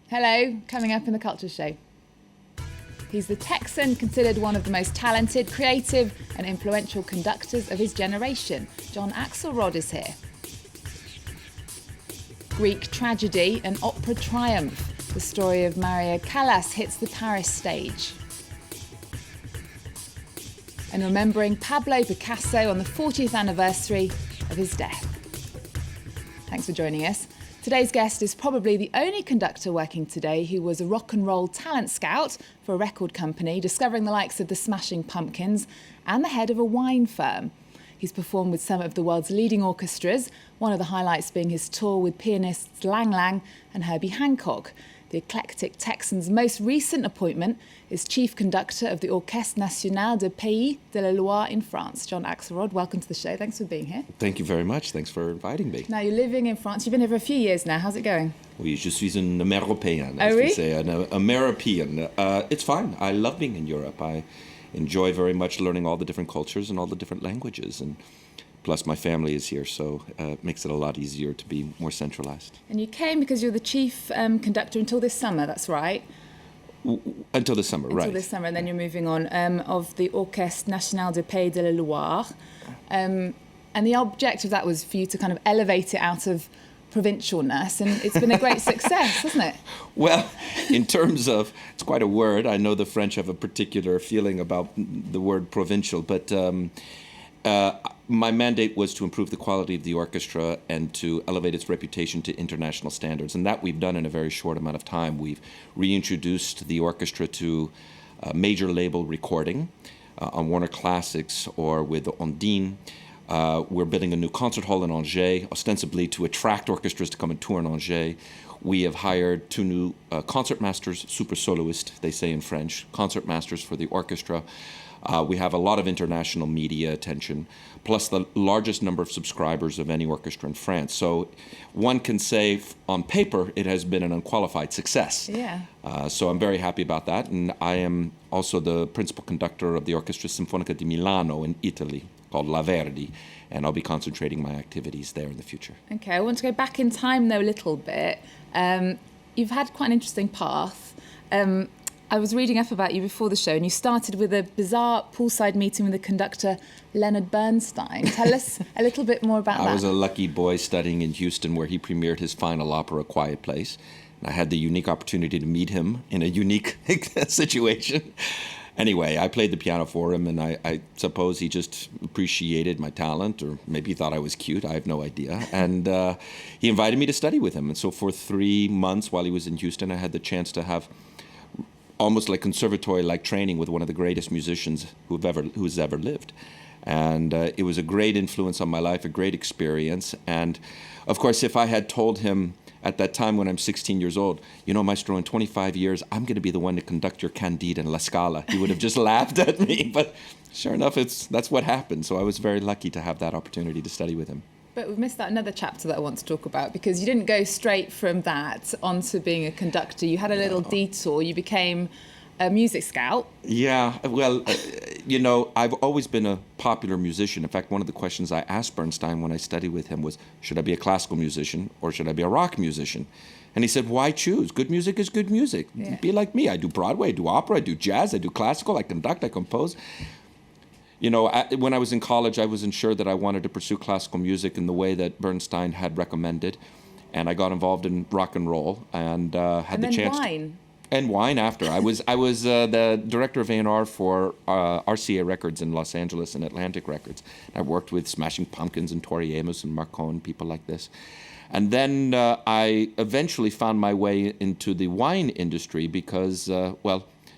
Hello, coming up in the Culture Show. He's the Texan, considered one of the most talented, creative and influential conductors of his generation. John Axelrod is here. Greek tragedy and opera triumph. The story of Maria Callas hits the Paris stage. And remembering Pablo Picasso on the 40th anniversary of his death. Thanks for joining us. Today's guest is probably the only conductor working today who was a rock and roll talent scout for a record company, discovering the likes of the Smashing Pumpkins, and the head of a wine firm. He's performed with some of the world's leading orchestras, one of the highlights being his tour with pianists Lang Lang and Herbie Hancock. The eclectic Texan's most recent appointment is Chief Conductor of the Orchestre National du Pays de la Loire in France. John Axelrod, welcome to the show. Thanks for being here. Thank you very much. Thanks for inviting me. Now, you're living in France. You've been here for a few years now. How's it going? Oui, je suis un Européen, as we say, an American. It's fine. I love being in Europe. I enjoy very much learning all the different cultures and all the different languages. And plus, my family is here, so it makes it a lot easier to be more centralized. And you came because you're the chief conductor until this summer, that's right? Until this summer, right. Until this summer, and then you're moving on, of the Orchestre National du Pays de la Loire. And the object of that was for you to kind of elevate it out of provincialness, and it's been a great success, hasn't it? Well, in terms of, it's quite a word. I know the French have a particular feeling about the word provincial, but my mandate was to improve the quality of the orchestra and to elevate its reputation to international standards. And that we've done in a very short amount of time. We've reintroduced the orchestra to major label recording on Warner Classics or with Ondine. We're building a new concert hall in Angers, ostensibly to attract orchestras to come and tour in Angers. We have hired 2 new concertmasters, super soloists, they say in French, concertmasters for the orchestra. We have a lot of international media attention, plus the largest number of subscribers of any orchestra in France. So one can say, on paper, it has been an unqualified success. Yeah. So I'm very happy about that. And I am also the principal conductor of the Orchestra Sinfonica di Milano in Italy, called La Verdi, and I'll be concentrating my activities there in the future. Okay, I want to go back in time, though, a little bit. You've had quite an interesting path. I was reading up about you before the show, and you started with a bizarre poolside meeting with the conductor Leonard Bernstein. Tell us a little bit more about that. I was a lucky boy studying in Houston, where he premiered his final opera, Quiet Place. And I had the unique opportunity to meet him in a unique situation. Anyway, I played the piano for him, and I suppose he just appreciated my talent, or maybe he thought I was cute. I have no idea. And he invited me to study with him. And so for 3 months while he was in Houston, I had the chance to have almost like conservatory-like training with one of the greatest musicians who's ever lived. And it was a great influence on my life, a great experience. And of course, if I had told him at that time when I'm 16 years old, you know, Maestro, in 25 years, I'm going to be the one to conduct your Candide and La Scala, he would have just laughed at me. But sure enough, that's what happened. So I was very lucky to have that opportunity to study with him. But we've missed out another chapter that I want to talk about, because you didn't go straight from that onto being a conductor. You had a little detour. You became a music scout. Yeah, well, you know, I've always been a popular musician. In fact, one of the questions I asked Bernstein when I studied with him was, should I be a classical musician or should I be a rock musician? And he said, why choose? Good music is good music. Yeah. Be like me. I do Broadway, I do opera, I do jazz, I do classical, I conduct, I compose. You know, when I was in college, I wasn't sure that I wanted to pursue classical music in the way that Bernstein had recommended. And I got involved in rock and roll and had the chance. Wine. And wine after. I was the director of A&R for RCA Records in Los Angeles and Atlantic Records. I worked with Smashing Pumpkins and Tori Amos and Marcone, people like this. And then I eventually found my way into the wine industry because,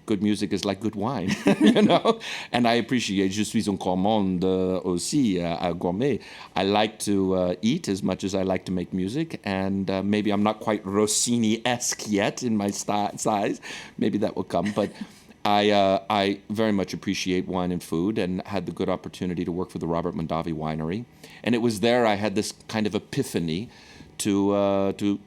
good music is like good wine, you know? And I appreciate, je suis un gourmand aussi, a gourmet. I like to eat as much as I like to make music, and maybe I'm not quite Rossini-esque yet in my size. Maybe that will come, but I very much appreciate wine and food, and had the good opportunity to work for the Robert Mondavi Winery. And it was there I had this kind of epiphany to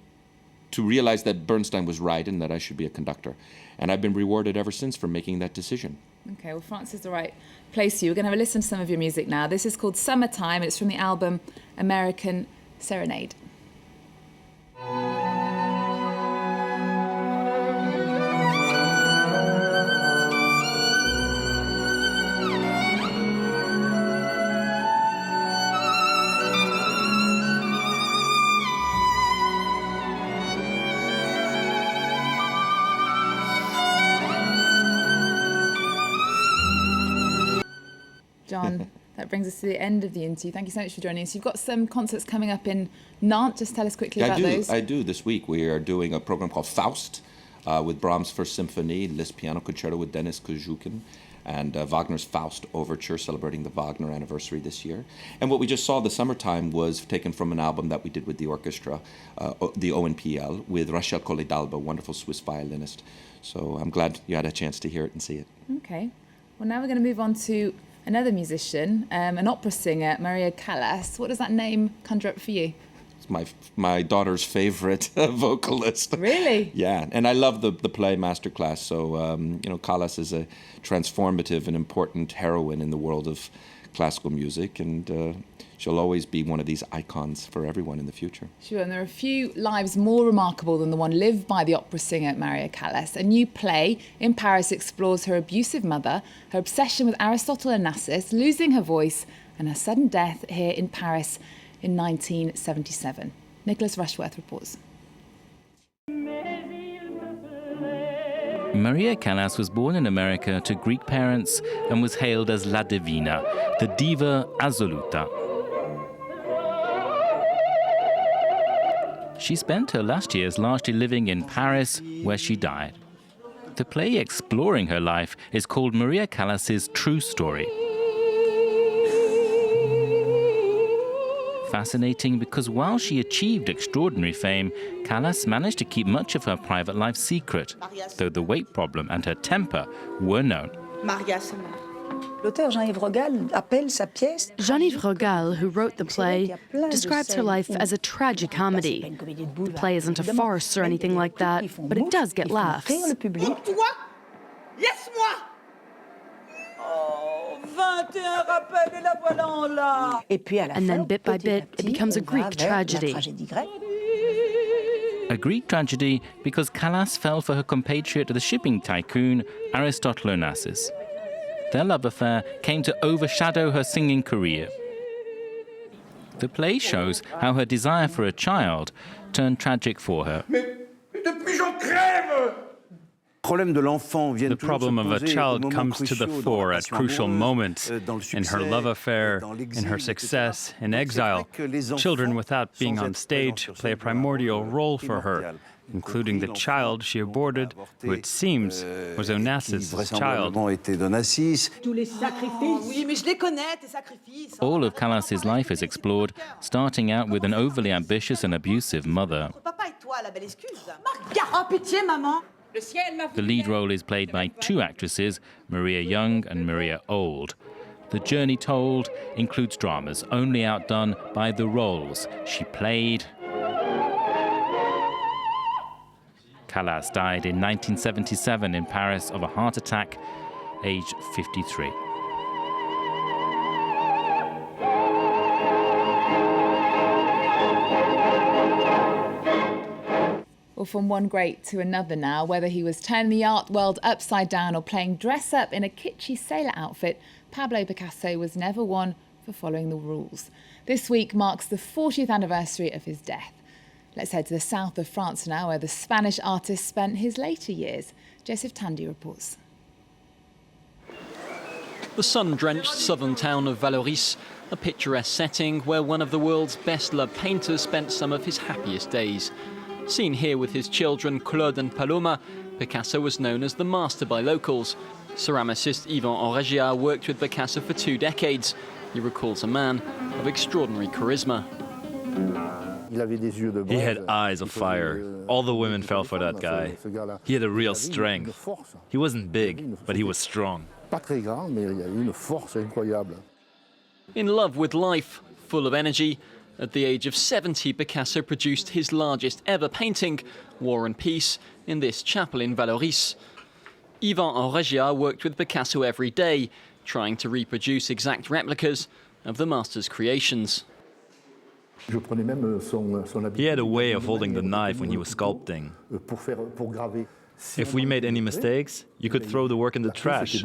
realize that Bernstein was right and that I should be a conductor. And I've been rewarded ever since for making that decision. Okay, well, France is the right place for you. We're going to have a listen to some of your music now. This is called Summertime. It's from the album American Serenade. John. That brings us to the end of the interview. Thank you so much for joining us. You've got some concerts coming up in Nantes. Just tell us quickly about those. I do. This week we are doing a program called Faust with Brahms' First Symphony, Liszt Piano Concerto with Denis Kuzhukin, and Wagner's Faust Overture, celebrating the Wagner anniversary this year. And what we just saw this summertime was taken from an album that we did with the orchestra, the ONPL, with Rachel Collet-D'Alba, a wonderful Swiss violinist. So I'm glad you had a chance to hear it and see it. Okay. Well, now we're going to move on to another musician, an opera singer, Maria Callas. What does that name conjure up for you? It's my daughter's favorite vocalist. Really? Yeah, and I love the play Masterclass. So, Callas is a transformative and important heroine in the world of classical music, and she'll always be one of these icons for everyone in the future. Sure, and there are a few lives more remarkable than the one lived by the opera singer Maria Callas. A new play in Paris explores her abusive mother, her obsession with Aristotle and Onassis, losing her voice, and her sudden death here in Paris in 1977. Nicholas Rushworth reports. Maria Callas was born in America to Greek parents and was hailed as La Divina, the diva assoluta. She spent her last years largely living in Paris, where she died. The play exploring her life is called Maria Callas's True Story. Fascinating because while she achieved extraordinary fame, Callas managed to keep much of her private life secret, though the weight problem and her temper were known. Jean-Yves Rogal, who wrote the play, describes her life as a tragicomedy. The play isn't a farce or anything like that, but it does get laughs. And then bit by bit, it becomes a Greek tragedy. A Greek tragedy because Callas fell for her compatriot, the shipping tycoon Aristotle Onassis. Their love affair came to overshadow her singing career. The play shows how her desire for a child turned tragic for her. The problem of a child comes to the fore at crucial moments in her love affair, in her success, in exile. Children, without being on stage, play a primordial role for her, including the child she aborted, who it seems was Onassis' child. All of Callas's life is explored, starting out with an overly ambitious and abusive mother. The lead role is played by two actresses, Maria Young and Maria Old. The journey told includes dramas only outdone by the roles she played. Callas died in 1977 in Paris of a heart attack, aged 53. Well, from one great to another now, whether he was turning the art world upside down or playing dress-up in a kitschy sailor outfit, Pablo Picasso was never one for following the rules. This week marks the 40th anniversary of his death. Let's head to the south of France now, where the Spanish artist spent his later years. Joseph Tandy reports. The sun-drenched southern town of Vallauris, a picturesque setting where one of the world's best-loved painters spent some of his happiest days. Seen here with his children Claude and Paloma, Picasso was known as the master by locals. Ceramicist Yvan Enregia worked with Picasso for 2 decades. He recalls a man of extraordinary charisma. He had eyes of fire. All the women fell for that guy. He had a real strength. He wasn't big, but he was strong. In love with life, full of energy, at the age of 70, Picasso produced his largest ever painting, War and Peace, in this chapel in Vallauris. Yvan Enregia worked with Picasso every day, trying to reproduce exact replicas of the master's creations. He had a way of holding the knife when he was sculpting. If we made any mistakes, you could throw the work in the trash.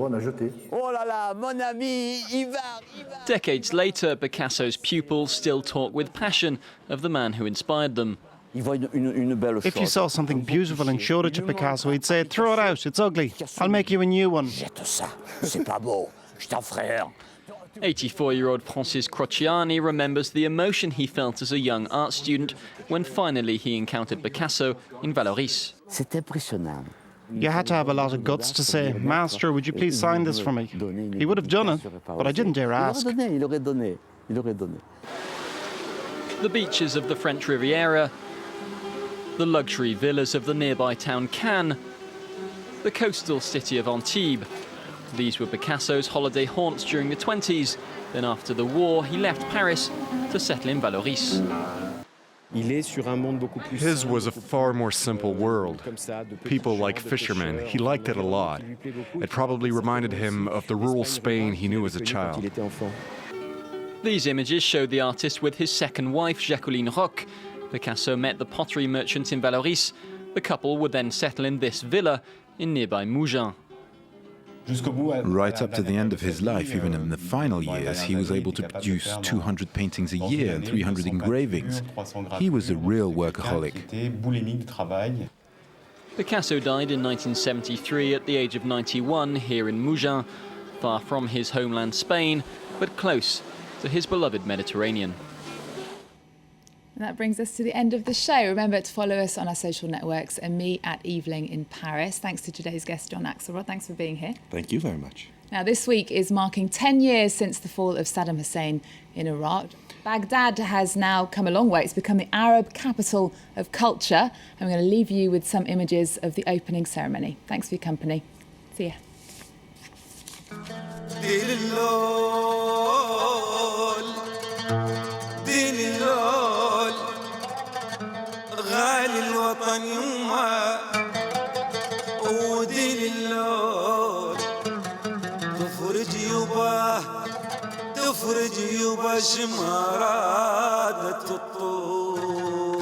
Decades later, Picasso's pupils still talk with passion of the man who inspired them. If you saw something beautiful and showed it to Picasso, he'd say, "Throw it out, it's ugly. I'll make you a new one." 84-year-old Francis Crociani remembers the emotion he felt as a young art student when finally he encountered Picasso in Vallauris. You had to have a lot of guts to say, "Master, would you please sign this for me?" He would have done it, but I didn't dare ask. The beaches of the French Riviera, the luxury villas of the nearby town Cannes, the coastal city of Antibes. These were Picasso's holiday haunts during the 20s. Then after the war, he left Paris to settle in Vallauris. His was a far more simple world. People like fishermen. He liked it a lot. It probably reminded him of the rural Spain he knew as a child. These images show the artist with his second wife, Jacqueline Roch. Picasso met the pottery merchant in Vallauris. The couple would then settle in this villa in nearby Mougins. Right up to the end of his life, even in the final years, he was able to produce 200 paintings a year and 300 engravings. He was a real workaholic. Picasso died in 1973 at the age of 91 here in Mougins, far from his homeland Spain, but close to his beloved Mediterranean. And that brings us to the end of the show. Remember to follow us on our social networks and me at Eveling in Paris. Thanks to today's guest, John Axelrod. Thanks for being here. Thank you very much. Now, this week is marking 10 years since the fall of Saddam Hussein in Iraq. Baghdad has now come a long way. It's become the Arab capital of culture. I'm going to leave you with some images of the opening ceremony. Thanks for your company. See ya. غالي الوطن يما ودين اللون تفرج يبا شمارات الطول